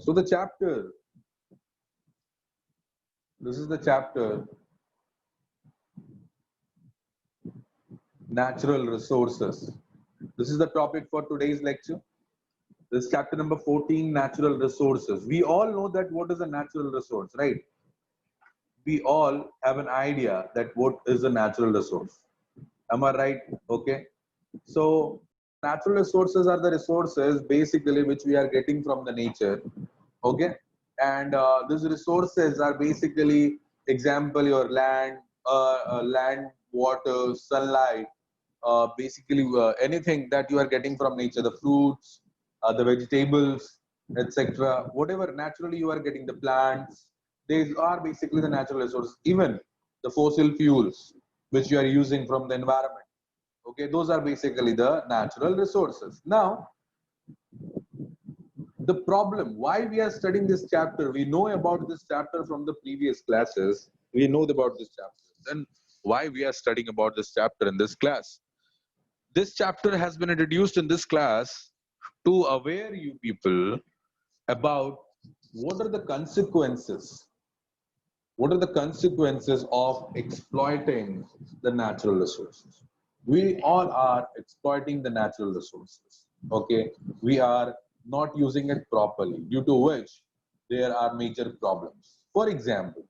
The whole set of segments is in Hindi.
So the chapter, this is the chapter natural resources. This is the topic for today's lecture. This is chapter number 14, natural resources. We all know that what is a natural resource, right? We all have an idea that what is a natural resource. Am I right? Okay. So natural resources are the resources basically which we are getting from the nature. Okay. And these resources are basically, example, your land, water, sunlight, basically anything that you are getting from nature, the fruits, the vegetables, etc. Whatever naturally you are getting, the plants, these are basically the natural resources. Even the fossil fuels which you are using from the environment. Okay, those are basically the natural resources. Now, the problem, why we are studying this chapter, we know about this chapter from the previous classes. We know about this chapter. Then why we are studying about this chapter in this class? This chapter has been introduced in this class to aware you people about what are the consequences. What are the consequences of exploiting the natural resources? We all are exploiting the natural resources. Okay, we are not using it properly, due to which there are major problems. For example,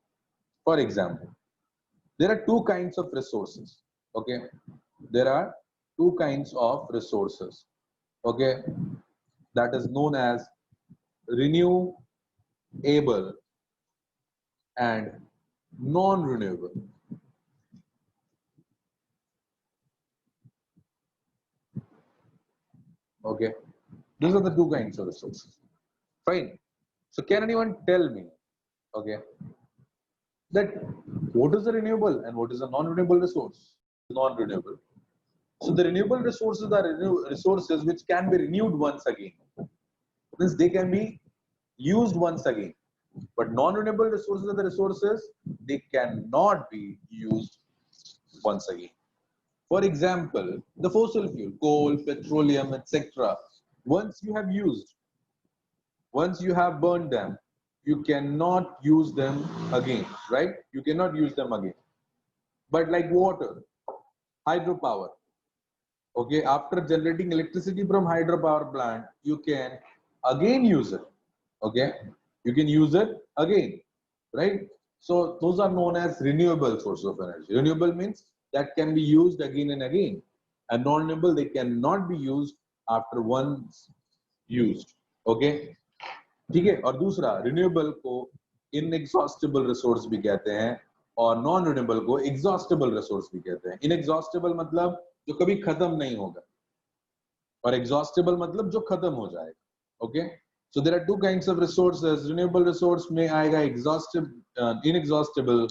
there are two kinds of resources. Okay, there are two kinds of resources. Okay, that is known as renewable and non-renewable. Okay, these are the two kinds of resources. Fine. So can anyone tell me, okay, that what is a renewable and what is a non-renewable resource? Non-renewable. So the renewable resources are resources which can be renewed once again. Means they can be used once again. But non-renewable resources are the resources they cannot be used once again. For example, the fossil fuel, coal, petroleum, etc. Once you have used, once you have burned them, you cannot use them again, right? You cannot use them again. But like water, hydropower, okay, after generating electricity from hydropower plant, you can again use it, okay? You can use it again, right? So those are known as renewable sources of energy. Renewable means that can be used again and again. And non-renewable, they cannot be used after once used, okay? ठीक है. और दूसरा, रिन्यूएबल को इनएग्जॉस्टेबल रिसोर्स भी कहते हैं और नॉन रिन्यूएबल को एग्जॉस्टेबल रिसोर्स भी कहते हैं. इनएग्जॉस्टेबल मतलब जो कभी खत्म नहीं होगा और एग्जॉस्टेबल मतलब जो खत्म हो जाएगा. Okay, so there are two kinds of resources. Renewable resource में आएगा इनएग्जॉस्टेबल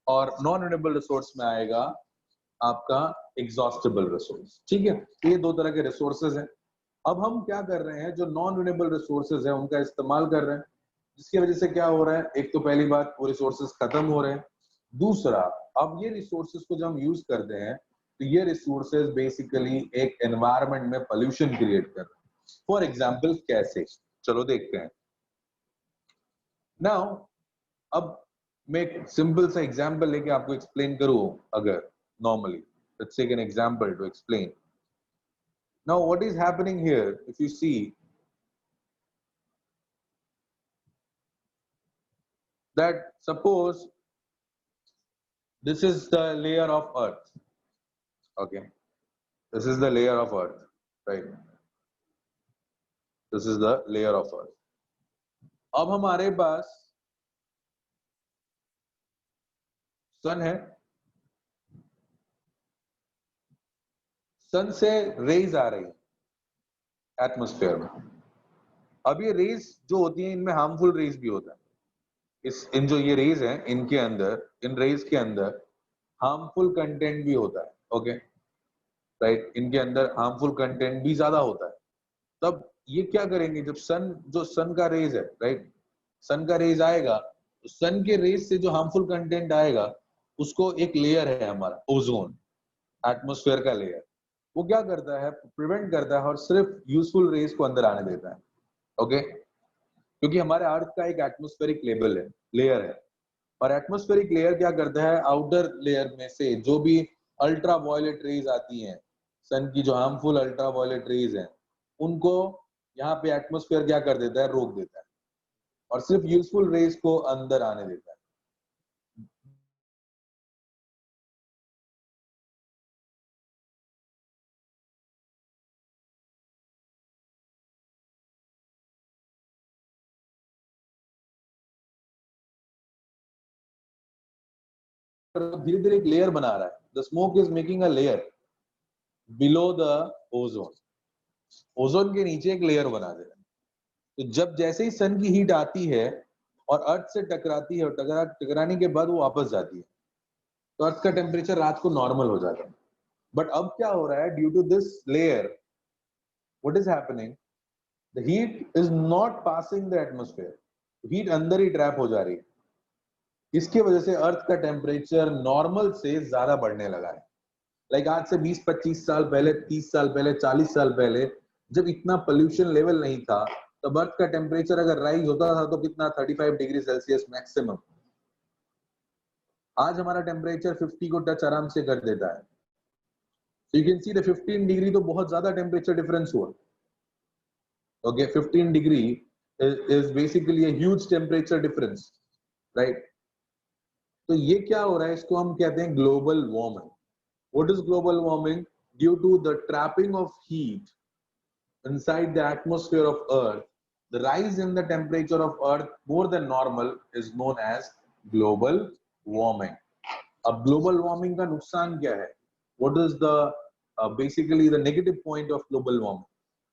और नॉन रिन्यूएबल रिसोर्स में आएगा आपका एग्जॉस्टेबल रिसोर्स. ठीक है, तो ये दो तरह के रिसोर्सेज हैं. अब हम क्या कर रहे हैं, जो नॉन रिन्यूएबल रिसोर्सेज है उनका इस्तेमाल कर रहे हैं, जिसकी वजह से क्या हो रहा है, एक तो पहली बात वो रिसोर्सेज खत्म हो रहे हैं. दूसरा, अब ये रिसोर्सेज को जब हम यूज करते हैं तो ये रिसोर्सेज बेसिकली एक एनवायरनमेंट में पोल्यूशन क्रिएट कर रहे हैं. फॉर एग्जांपल कैसे, चलो देखते हैं. नाउ अब मैं एक सिंपल सा एग्जांपल लेके आपको एक्सप्लेन करूं. अगर normally let's take an example to explain. Now, what is happening here? If you see that, suppose this is the layer of earth. Okay, this is the layer of earth, right? This is the layer of earth. अब हमारे पास सन है, सन से रेज आ रही है एटमॉस्फेयर में. अब ये रेज जो होती हैं इनमें हार्मफुल रेज भी होता है. इन जो ये रेज हैं इनके अंदर, इन रेज के अंदर हार्मफुल कंटेंट भी होता है. ओके, राइट, इनके अंदर हार्मफुल कंटेंट भी ज्यादा होता है. तब ये क्या करेंगे, जब जो सन का रेज है, राइट, सन का रेज आएगा तो सन के रेज से जो हार्मफुल कंटेंट आएगा उसको एक लेयर है हमारा ओजोन, एटमॉस्फेयर का लेयर, वो क्या करता है, प्रिवेंट करता है और सिर्फ यूजफुल रेज को अंदर आने देता है. ओके, क्योंकि हमारे अर्थ का एक एटमॉस्फेरिक लेयर है, और एटमॉस्फेरिक लेयर क्या करता है, आउटर लेयर में से जो भी अल्ट्रा वायलेट रेज आती हैं, सन की जो हार्मफुल अल्ट्रा वायलेट रेज हैं, उनको यहाँ पे एटमॉस्फेयर क्या कर देता है, रोक देता है, और सिर्फ यूजफुल रेज को अंदर आने देता है। धीरे धीरे एक लेयर बना रहा है, the smoke is making a layer below the ozone, ozone के नीचे एक लेयर बना दे रहा है। तो जब जैसे ही सन की हीट आती है और अर्थ से टकराती है, और टकराने के बाद वो वापस जाती है, तो अर्थ का टेम्परेचर रात को नॉर्मल हो जाता है। बट अब क्या हो रहा है, due to this layer what is happening, the heat is not passing the atmosphere, heat अंदर ही ट्रैप हो जा रही है। इसकी वजह से अर्थ का टेम्परेचर नॉर्मल से ज्यादा बढ़ने लगा है। लाइक आज से 20-25 साल पहले, 30 साल पहले, 40 साल पहले, जब इतना पोल्यूशन लेवल नहीं था, तब अर्थ का टेम्परेचर अगर राइज होता था तो कितना, 35 डिग्री सेल्सियस मैक्सिमम। आज हमारा टेम्परेचर 50 को टच आराम से कर देता है। You can see the 15 degree तो बहुत ज्यादा टेम्परेचर डिफरेंस हुआ। Okay, 15 degree is basically a huge temperature difference, right? तो ये क्या हो रहा है, इसको हम कहते हैं global warming. What is global warming? Due to the trapping of heat inside the atmosphere of Earth, the rise in the temperature of Earth more than normal is known as global warming. अब global warming का नुकसान क्या है? What is the basically the negative point of global warming?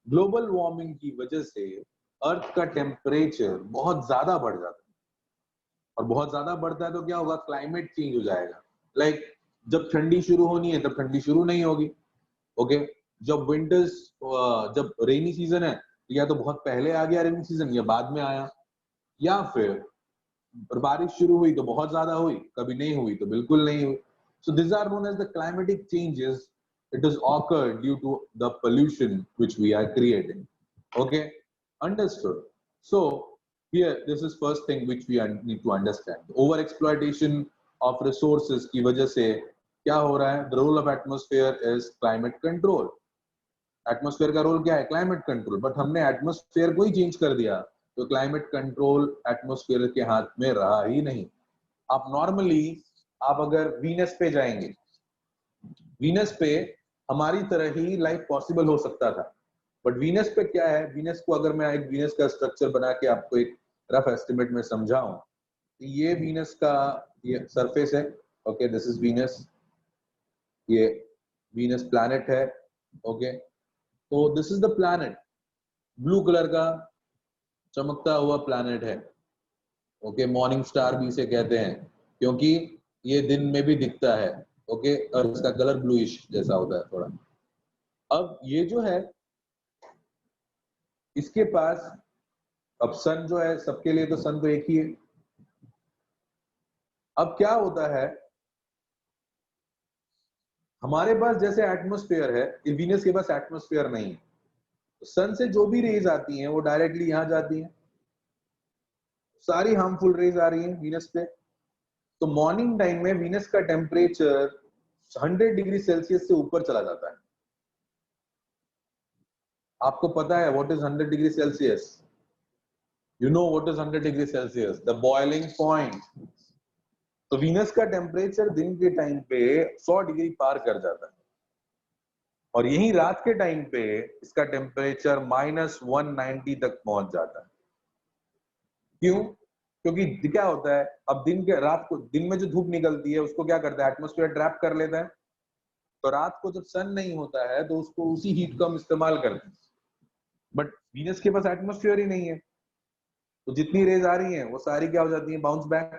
Global warming की वजह से Earth का temperature बहुत ज्यादा बढ़ जाता है, और बहुत ज्यादा बढ़ता है तो क्या होगा, क्लाइमेट चेंज हो जाएगा। लाइक जब ठंडी शुरू होनी है तब ठंडी शुरू नहीं होगी। ओके, जब विंटर्स, जब रेनी सीजन है, या तो बहुत पहले आ गया रेनी सीजन या बाद में आया, या फिर बारिश शुरू हुई तो बहुत ज्यादा हुई, कभी नहीं हुई तो बिल्कुल नहीं हुई। So this are known as the climatic changes, it is occurred due to the pollution which we are creating. Okay, understood? So here this is first thing which we need to understand, over exploitation of resources की वजह से क्या हो रहा है, the role of atmosphere is climate control। Atmosphere का रोल क्या है, क्लाइमेट कंट्रोल। बट हमने एटमॉस्फेयर को ही चेंज कर दिया, तो क्लाइमेट कंट्रोल एटमॉस्फेयर के हाथ में रहा ही नहीं। आप नॉर्मली, आप अगर वीनस पे जाएंगे, वीनस पे हमारी तरह ही लाइफ पॉसिबल हो सकता था। बट वीनस पे क्या है, वीनस को अगर मैं एक वीनस का स्ट्रक्चर बना के आपको एक रफ एस्टिमेट में समझाऊं, ये वीनस का ये सरफेस है। ओके, दिस इज वीनस, ये वीनस प्लैनेट है। ओके, तो this is the planet, blue colour का चमकता हुआ प्लैनेट है। ओके, मॉर्निंग स्टार भी इसे कहते हैं, क्योंकि ये दिन में भी दिखता है। ओके, और इसका कलर ब्लूइश जैसा होता है थोड़ा। अब ये जो है, इसके पास अब सन जो है, सबके लिए तो सन तो एक ही है। अब क्या होता है, हमारे पास जैसे एटमॉस्फेयर है, वीनस के पास एटमॉस्फेयर नहीं है। सन से जो भी रेज आती हैं वो डायरेक्टली यहां जाती हैं, सारी हार्मफुल रेज आ रही हैं वीनस पे। तो मॉर्निंग टाइम में वीनस का टेम्परेचर 100 डिग्री सेल्सियस से ऊपर चला जाता है। आपको पता है what is 100 degree Celsius? You know what is 100 degree Celsius, the boiling point. तो वीनस का टेम्परेचर दिन के टाइम पे 100 डिग्री पार कर जाता है, और यही रात के टाइम पे इसका टेम्परेचर -190 तक पहुंच जाता है। क्यों? क्योंकि क्या होता है, अब दिन के रात को, दिन में जो धूप निकलती है उसको क्या करता है, एटमॉस्फेयर ट्रैप कर लेता है। तो रात को जब सन नहीं होता है तो उसको उसी हीट का हम इस्तेमाल करते हैं। बट वीनस के पास एटमॉस्फेयर ही नहीं है, तो जितनी रेज आ रही हैं वो सारी क्या हो जाती हैं, बाउंस बैक।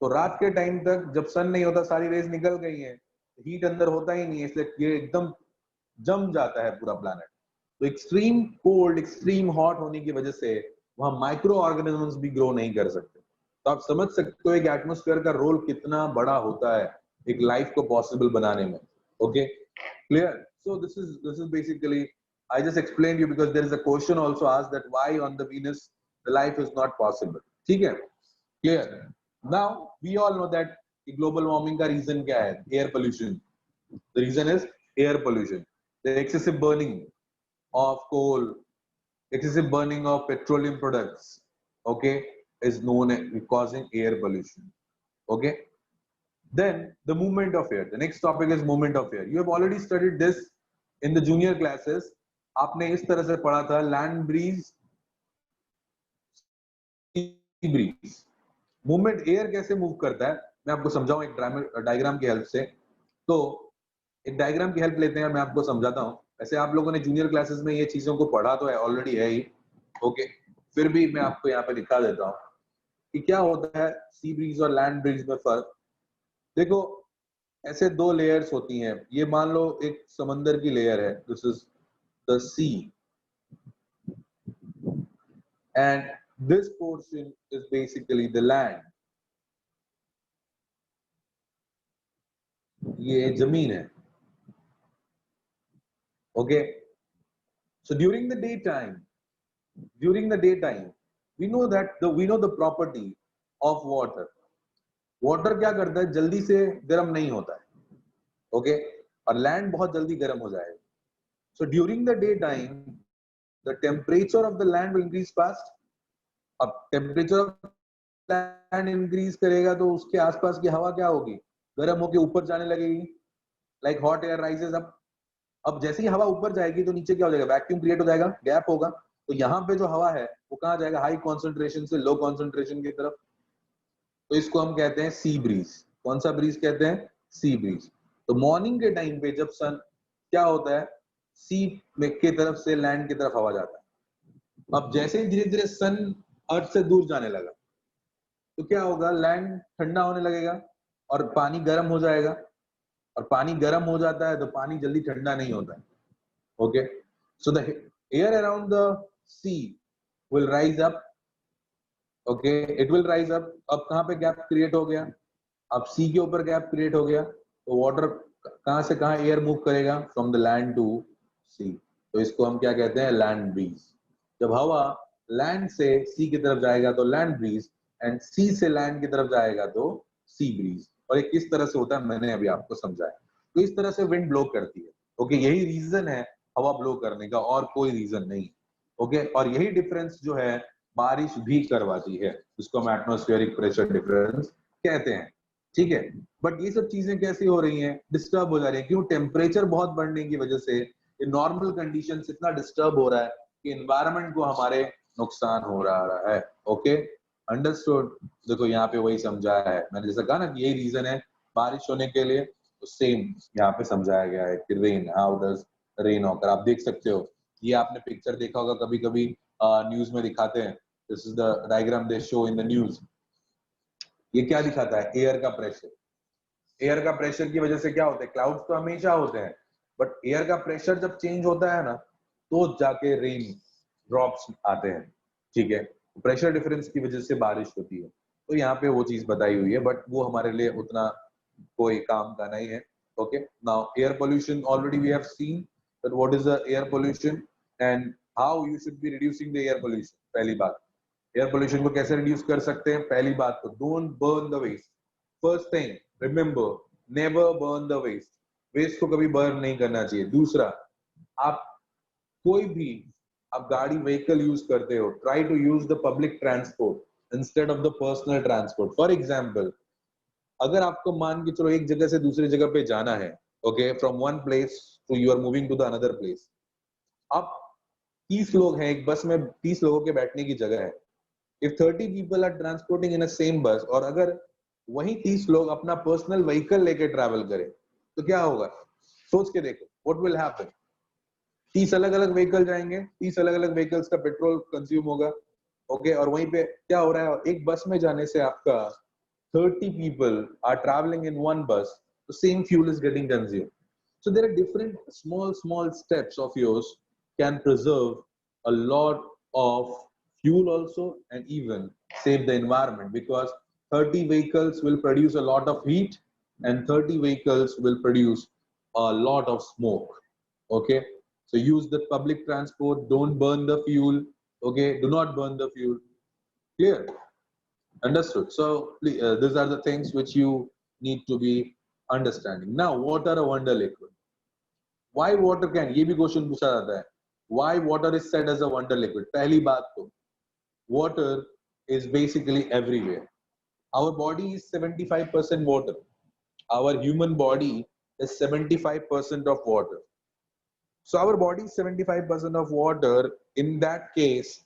तो रात के टाइम तक जब सन नहीं होता, सारी रेज निकल गई हैं, हीट अंदर होता ही नहीं है, इसलिए ये एकदम जम जाता है पूरा प्लैनेट। तो एक्सट्रीम कोल्ड, एक्सट्रीम हॉट होने की वजह से वहां माइक्रो ऑर्गेनिजम्स भी ग्रो नहीं कर सकते। तो आप समझ सकते हो एक एटमॉस्फेयर का रोल कितना बड़ा होता है एक लाइफ को पॉसिबल बनाने में। Okay, clear? So this is basically I just explained you because there is a question also asked that why on the Venus the life is not possible. ठीक है? Clear? Now we all know that global warming का reason क्या है? Air pollution. The reason is air pollution. The excessive burning of coal, excessive burning of petroleum products, okay, is known as causing air pollution. Okay. Then the movement of air. The next topic is movement of air. You have already studied this in the junior classes. आपने इस तरह से पढ़ा था land breeze, sea breeze. Movement air कैसे मूव करता है मैं आपको समझाऊं एक डायग्राम की हेल्प से. तो एक डायग्राम की हेल्प लेते हैं, मैं आपको समझाता हूं. वैसे आप लोगों ने जूनियर क्लासेस में ये चीजों को पढ़ा तो है, ऑलरेडी है ही. ओके, फिर भी मैं आपको यहाँ पे दिखा देता हूँ कि क्या होता है सी ब्रीज और लैंड ब्रीज में फर्क. देखो ऐसे दो लेयर्स होती हैं. ये मान लो एक समंदर की लेयर है, this is the sea, and this portion is basically the land. ये जमीन है. Okay, so during the daytime we know the property of water. Water क्या करता है, जल्दी से गर्म नहीं होता है. Okay, और land बहुत जल्दी गर्म हो जाएगा. So during the daytime the temperature of the land will increase fast. अब टेम्परेचर ऑफ लैंड इंक्रीज करेगा तो उसके आसपास की हवा क्या होगी, गर्म होकर ऊपर जाने लगेगी. Like hot air rises up. अब जैसे ही हवा ऊपर जाएगी तो नीचे क्या हो जाएगा, वैक्यूम क्रिएट हो जाएगा, गैप होगा. तो यहाँ पे जो हवा है वो कहाँ जाएगा, हाई कॉन्सेंट्रेशन से लो कॉन्सेंट्रेशन की तरफ. तो इसको हम कहते हैं सी ब्रीज. कौन सा ब्रीज कहते हैं, सी ब्रीज. तो मॉर्निंग के टाइम पे जब सन क्या होता है, सी में की तरफ से लैंड की तरफ हवा जाता है. अब जैसे ही धीरे धीरे सन अर्थ से दूर जाने लगा तो क्या होगा, लैंड ठंडा होने लगेगा और पानी गर्म हो जाएगा. और पानी गर्म हो जाता है तो पानी जल्दी ठंडा नहीं होता है. Okay, so the air around the sea will rise up. Okay, it will rise up. अब कहाँ पे गैप क्रिएट हो गया, अब सी के ऊपर गैप क्रिएट हो गया. तो वाटर कहाँ से कहाँ एयर मूव करेगा, फ्रॉम द लैंड टू सी. तो इसको हम क्या कहते हैं, लैंड ब्रीज. जब हवा लैंड से सी की तरफ जाएगा तो लैंड ब्रीज, एंड सी से लैंड की तरफ जाएगा तो सी ब्रीज. और ये किस तरह से होता है मैंने अभी आपको समझाया. तो इस तरह से विंड ब्लो करती है. ओके, यही रीजन है हवा ब्लो करने का, और कोई रीजन नहीं. ओके, और यही डिफरेंस जो है बारिश भी करवाती है, जिसको हम एटमॉस्फेरिक प्रेशर डिफरेंस कहते हैं. ठीक है, बट ये सब चीजें कैसी हो रही हैं, डिस्टर्ब हो जा रही है. क्यों, टेम्परेचर बहुत बढ़ने की वजह से ये नॉर्मल कंडीशन इतना डिस्टर्ब हो रहा है कि एनवायरमेंट को हमारे नुकसान हो रहा है. Okay, understood. देखो यहाँ पे वही समझाया है मैंने, जैसा कहा ना कि यही रीजन है बारिश होने के लिए. तो सेम यहाँ पे समझाया गया है कि rain, how does rain occur. आप देख सकते हो, ये आपने पिक्चर देखा होगा कभी कभी न्यूज में दिखाते हैं. This is the diagram they show in the news. ये क्या दिखाता है, एयर का प्रेशर. एयर का प्रेशर की वजह से क्या होता है, क्लाउड्स तो हमेशा होते हैं, बट एयर का प्रेशर जब चेंज होता है ना तो जाके रेन ड्रॉप्स आते हैं. ठीक है, प्रेशर डिफरेंस की वजह से बारिश होती है. तो यहाँ पे वो चीज बताई हुई है, बट वो हमारे लिए उतना कोई काम का नहीं है. Okay, now air pollution already we have seen that what is the air pollution and how you should be reducing the air pollution. पहली बात, एयर पोल्यूशन को कैसे रिड्यूस कर सकते हैं. पहली बात तो don't burn the waste. First thing remember, never burn the waste. Waste को कभी बर्न नहीं करना चाहिए. दूसरा, आप कोई भी आप गाड़ी व्हीकल यूज करते हो, try to use the public transport instead of the personal transport. For example, अगर आपको मान के चलो एक जगह से दूसरी जगह पे जाना है, okay, from one place to you are moving to the another place. अब 30 लोग हैं एक बस में, 30 लोगों के बैठने की जगह है. If 30 people are transporting in a same bus, और अगर वही 30 लोग अपना पर्सनल व्हीकल लेके ट्रैवल करें तो क्या होगा, सोच के देखो, व्हाट विल हैपन. 30 अलग अलग व्हीकल जाएंगे, 30 अलग अलग व्हीकल्स का पेट्रोल कंज्यूम होगा. ओके, और वहीं पे क्या हो रहा है, एक बस में जाने से आपका 30 people are traveling in one bus, the same fuel is getting consumed. So there are different small steps of yours can preserve a lot of fuel also, and even save the environment, because 30 vehicles will produce a lot of heat and 30 vehicles will produce a lot of smoke. Okay, So use the public transport, don't burn the fuel, okay? Do not burn the fuel. Clear? Understood. So these are the things which you need to be understanding. Now, what are a wonder liquid? Why water can? ये भी क्वेश्चन पूछा जाता है. Why water is said as a wonder liquid? पहली बात तो, water is basically everywhere. Our body is 75% water. Our human body is 75% of water. So our body is 75% of water. In that case,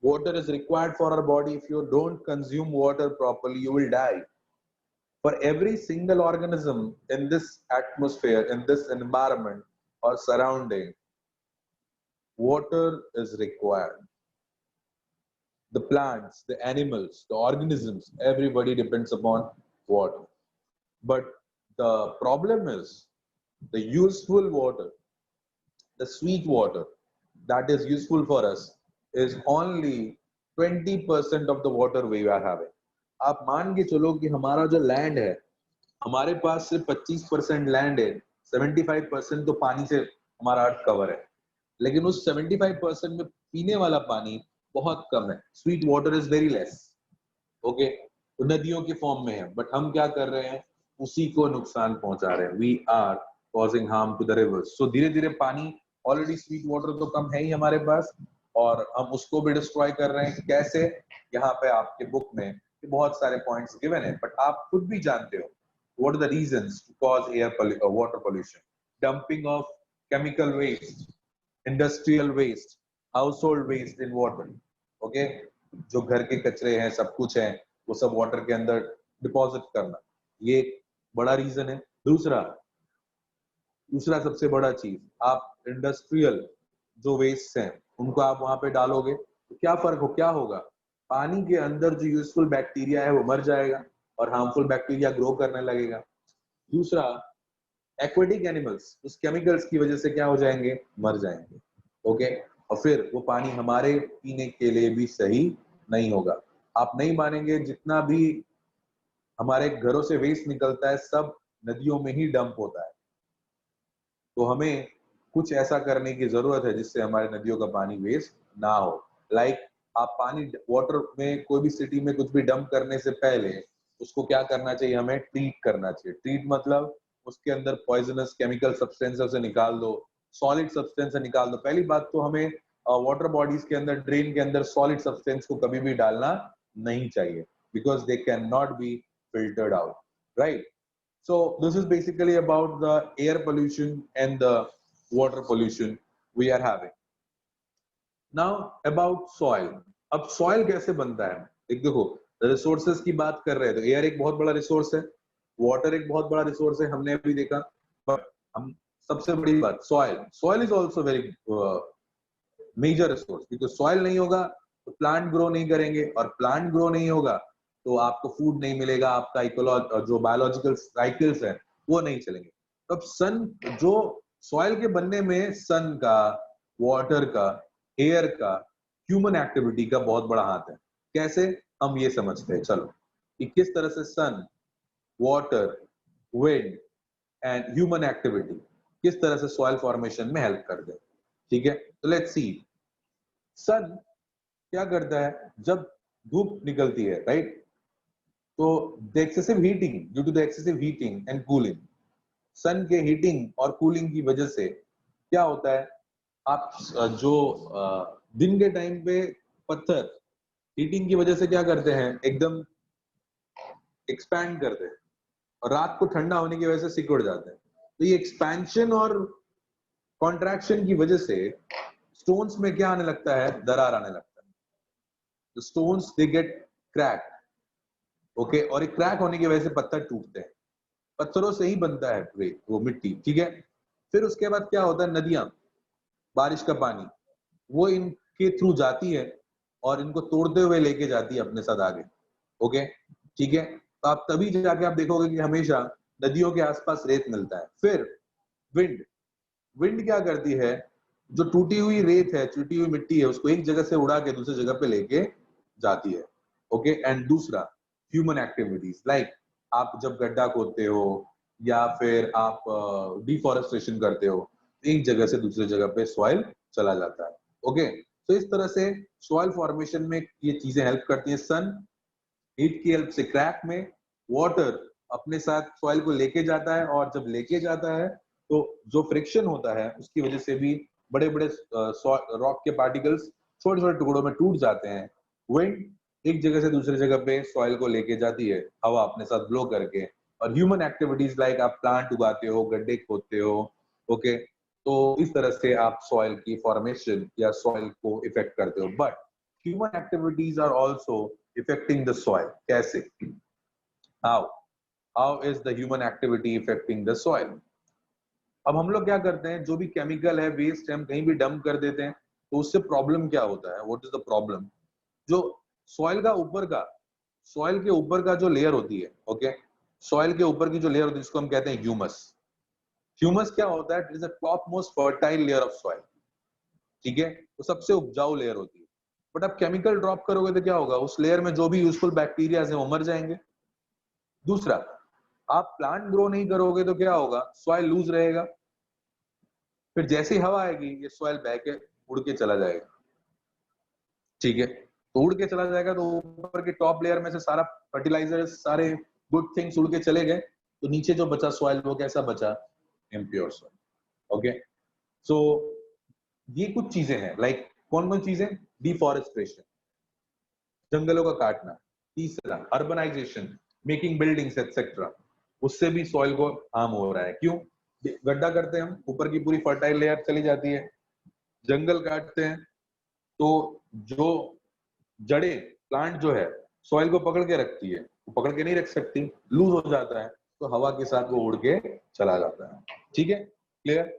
water is required for our body. If you don't consume water properly, you will die. For every single organism in this atmosphere, in this environment or surrounding, water is required. The plants, the animals, the organisms, everybody depends upon water. But the problem is the useful water, the sweet water that is useful for us is only 20% of the water we are having. आप मान के चलो कि हमारा जो लैंड है, हमारे पास सिर्फ 25% लैंड है, 75% तो पानी से हमारा अर्थ कवर है, लेकिन उस 75% में पीने वाला पानी बहुत कम है. Sweet water is very less, okay, तो नदियों के फॉर्म में है, बट हम क्या कर रहे हैं, उसी को नुकसान पहुंचा रहे हैं. We are causing harm to the rivers. So धीरे धीरे पानी, ऑलरेडी स्वीट वाटर तो कम है ही हमारे पास, और हम उसको भी डिस्ट्रॉय कर रहे हैं. कैसे? यहाँ पे आपके बुक में बहुत सारे पॉइंट्स गिवन है, बट आप खुद भी जानते हो what are the reasons to cause water pollution. Dumping of chemical waste, industrial waste, household waste in water. Okay, जो घर के कचरे हैं, सब कुछ है, वो सब वाटर के अंदर डिपॉजिट करना, ये एक बड़ा रीजन है. दूसरा सबसे बड़ा चीज, आप इंडस्ट्रियल जो वेस्ट हैं उनको आप वहां पे डालोगे तो क्या होगा, पानी के अंदर जो यूजफुल बैक्टीरिया है वो मर जाएगा और हार्मफुल बैक्टीरिया ग्रो करने लगेगा. दूसरा, एक्वेटिक एनिमल्स उस केमिकल्स की वजह से क्या हो जाएंगे, मर जाएंगे. ओके, और फिर वो पानी हमारे पीने के लिए भी सही नहीं होगा. आप नहीं मानेंगे, जितना भी हमारे घरों से वेस्ट निकलता है सब नदियों में ही डंप होता है. तो हमें कुछ ऐसा करने की जरूरत है जिससे हमारे नदियों का पानी वेस्ट ना हो. लाइक आप पानी वाटर में कोई भी सिटी में कुछ भी डंप करने से पहले उसको क्या करना चाहिए, हमें ट्रीट करना चाहिए. ट्रीट मतलब उसके अंदर पॉइजनस केमिकल सब्सटेंस से निकाल दो, सॉलिड सब्सटेंस से निकाल दो. पहली बात तो हमें वाटर बॉडीज के अंदर, ड्रेन के अंदर सॉलिड सब्सटेंस को कभी भी डालना नहीं चाहिए, because they can not be filtered out, right. So this is basically about the air pollution and the water pollution we are having. Now about soil. अब soil कैसे बनता है, एक देखो, रिसोर्सेज की बात कर रहे हैं तो एयर एक बहुत बड़ा रिसोर्स है, वाटर एक बहुत बड़ा रिसोर्स है, हमने अभी देखा. बट हम सबसे बड़ी बात, soil is also very major resource, क्योंकि सॉइल नहीं होगा तो प्लांट ग्रो नहीं करेंगे, और प्लांट ग्रो नहीं होगा तो आपको फूड नहीं मिलेगा, आपका जो बायोलॉजिकल साइकिल्स है वो नहीं चलेंगे. तो अब सन, जो सॉइल के बनने में सन का, वाटर का, एयर का, ह्यूमन एक्टिविटी का बहुत बड़ा हाथ है. कैसे, हम ये समझते हैं. चलो, कि किस तरह से sun, water, wind and human activity किस तरह से सॉइल फॉर्मेशन में हेल्प कर दे. ठीक है, तो लेट्स सी. सन क्या करता है, जब धूप निकलती है, राइट, तो the excessive heating, due to the excessive heating and cooling, sun के हीटिंग और कूलिंग की वजह से क्या होता है, आप जो दिन के टाइम पे पत्थर हीटिंग की वजह से क्या करते हैं, एकदम एक्सपैंड करते हैं, और रात को ठंडा होने की वजह से सिकुड़ जाते हैं. तो ये एक्सपेंशन और कॉन्ट्रैक्शन की वजह से स्टोन्स में क्या आने लगता है, दरार आने लगता है. तो stones they get crack, okay, और एक क्रैक होने की वजह से पत्थर टूटते हैं. पत्थरों से ही बनता है वो मिट्टी. ठीक है, फिर उसके बाद क्या होता है, नदियां, बारिश का पानी, वो इनके थ्रू जाती है और इनको तोड़ते हुए लेके जाती है अपने साथ आगे. ओके, ठीक है, तो आप तभी जाके आप देखोगे कि हमेशा नदियों के आसपास रेत मिलता है. फिर विंड क्या करती है, जो टूटी हुई रेत है, टूटी हुई मिट्टी है, उसको एक जगह से उड़ा के दूसरी जगह पे लेके जाती है. ओके, एंड दूसरा, ह्यूमन एक्टिविटीज, लाइक आप जब गड्ढा खोदते हो या फिर आप डिफॉरेस्टेशन करते हो, एक जगह से दूसरी जगह पे सॉइल चला जाता है। ओके, तो इस तरह से सॉइल फॉर्मेशन में ये चीजें हेल्प करती हैं। सन हीट की हेल्प से क्रैक में वाटर अपने साथ सॉइल को लेके जाता है, और जब लेके जाता है तो जो फ्रिक्शन होता है उसकी वजह से भी बड़े बड़े रॉक के पार्टिकल्स छोटे छोटे टुकड़ों में टूट जाते हैं। विंड एक जगह से दूसरी जगह पे सॉइल को लेके जाती है हवा अपने साथ ब्लो करके, और ह्यूमन एक्टिविटीज लाइक आप प्लांट उगाते हो, गड्ढे खोदते हो, ओके, तो इस तरह से आप सॉइल की फॉर्मेशन या सॉइल को इफेक्ट करते हो। But human activities are also affecting the soil. कैसे? How how is the human activity affecting the soil? अब हम लोग क्या करते हैं, जो भी केमिकल है, वेस्ट हम कहीं भी डंप कर देते हैं, तो उससे प्रॉब्लम क्या होता है? What is the problem? जो सॉइल का ऊपर का सॉइल के ऊपर का जो लेयर होती है, ओके, सॉइल के ऊपर की जो लेयर होती है जिसको हम कहते हैं ह्यूमस। ह्यूमस क्या होता है? It is the top most fertile layer of soil. ठीक है, वो सबसे उपजाऊ लेयर होती है। बट आप केमिकल ड्रॉप करोगे तो क्या होगा? उस लेयर में जो भी यूजफुल बैक्टीरिया है वो मर जाएंगे। दूसरा, आप प्लांट ग्रो नहीं करोगे तो क्या होगा? सॉइल लूज रहेगा। फिर जैसे ही हवा आएगी ये सॉइल बह के उड़ के चला जाएगा। ठीक है, तो उड़ के चला जाएगा तो ऊपर के टॉप लेयर में से सारा फर्टिलाइजर, सारे गुड थिंग्स उड़ के चले गए, तो नीचे जो बचा सॉइल वो कैसा बचा? Impure soil. ओके, सो ये कुछ चीजें हैं। लाइक कौन कौन चीजें? डिफॉरेस्टेशन, जंगलों का काटना। तीसरा, अर्बनाइजेशन, मेकिंग बिल्डिंग्स एक्सेट्रा, उससे भी सॉइल को हार्म हो रहा है। क्यों? गड्ढा करते हैं हम, ऊपर की पूरी फर्टाइल लेयर चली जाती है। जंगल काटते हैं तो जो जड़ें, प्लांट जो है सॉइल को पकड़ के रखती है, वो पकड़ के नहीं रख सकती, लूज हो जाता है, तो हवा के साथ वो उड़ के चला जाता है। ठीक है, क्लियर?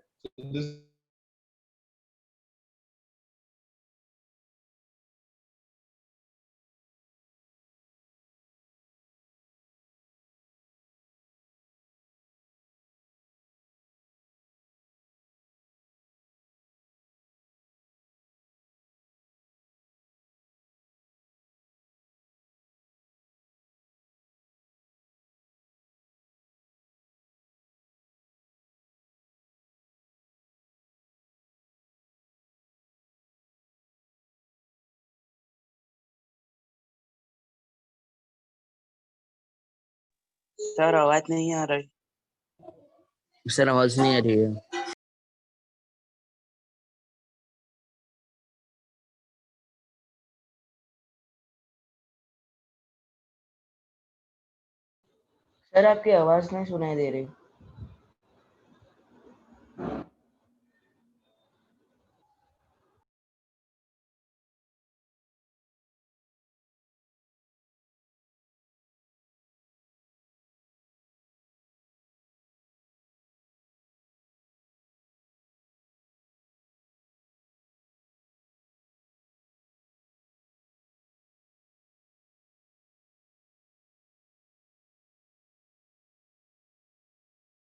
सर आवाज नहीं आ रही। सर आवाज नहीं आ रही है। सर आपकी आवाज नहीं सुनाई दे रही।